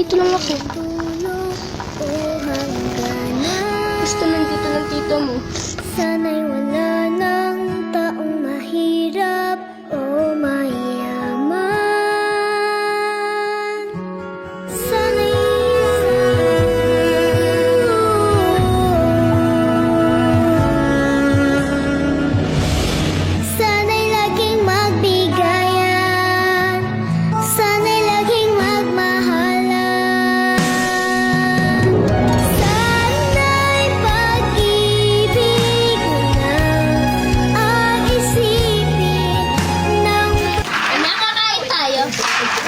dito lang ako. Gusto lang dito ng tito mo. Sana'y wala ng taong mahirap o mayaman. Sana'y laging magbigayan. Sana'y laging magmahalan. Sana'y pag-ibig mo lang ang isipin ng... Nakakain tayo.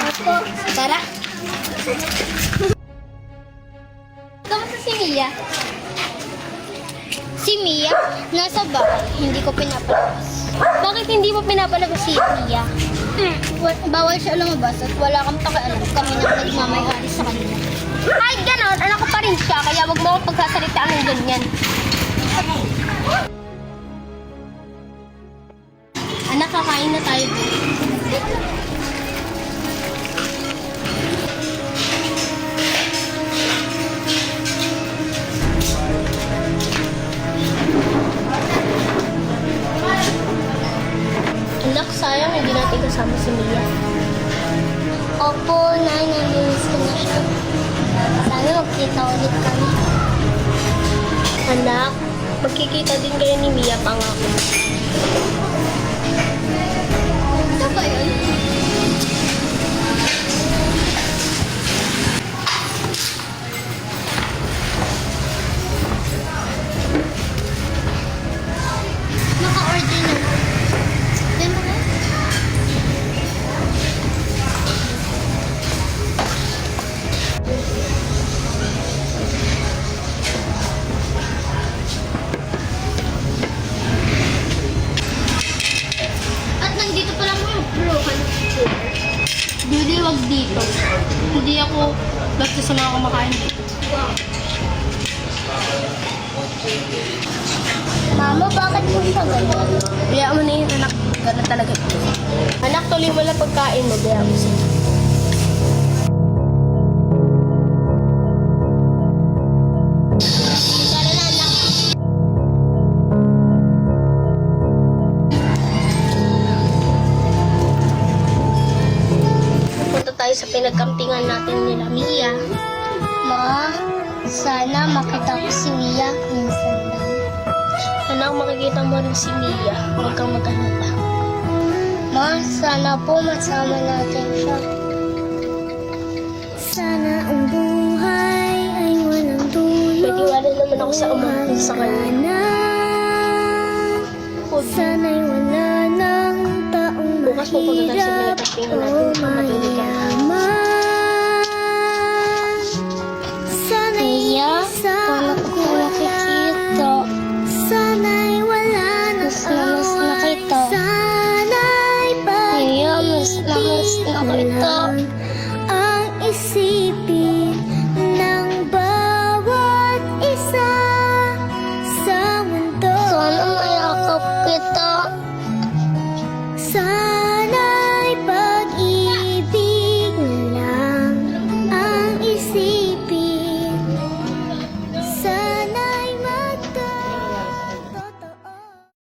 Opo. Tara. Kamusta si Mia? Si Mia, nasa bahay. Hindi ko pinapalabas. Bakit hindi mo pinapalabas si Mia? Bawal siya lumabas at wala kang pakialam. Kami na nagmamayari sa kanila. Kahit ganon, anak ko pa rin siya. Kaya wag mo akong pagkasalitaan ng ganyan. Anak, kakain na tayo. Anak, sayang hindi natin kasama si Mia. Opo, Nay, namiss ko na siya. Sana magkita ulit kami. Anak, magkikita din kayo ni Mia, pangako. Ano ba yun? Naka-order na. Diyan mo na? At nandito pa lang yung broken sugar. Hindi, wag dito. Hindi ako basta sa mga kumakain dito. Mama, bakit mo siya ganyan? Biyaan mo na yun, anak. Ganun talaga ito. Anak, tuloy mo lang pagkain mo. Biyaan mo sila. Tara na, anak. Punta tayo sa pinagkampingan natin nila Mia. Ma, sana makita ko si Mia minsan lang. Anak, makikita mo rin si Mia. Huwag kang mag-alala. Ma, sana po masama natin siya. Sana ang buhay ay walang dulo. Pwede wala naman ako sa umangkin sa kanya. Sana'y wala ng taong Bukas po pagkatapos sa mahirap pinagkampingan o natin, matuloy ka na. mayaman. Sana'y Mia, isa paano ang ko nakikita? Sana'y wala ng Mas na mas nakita. Sana'y Mia, mas na mas nakita.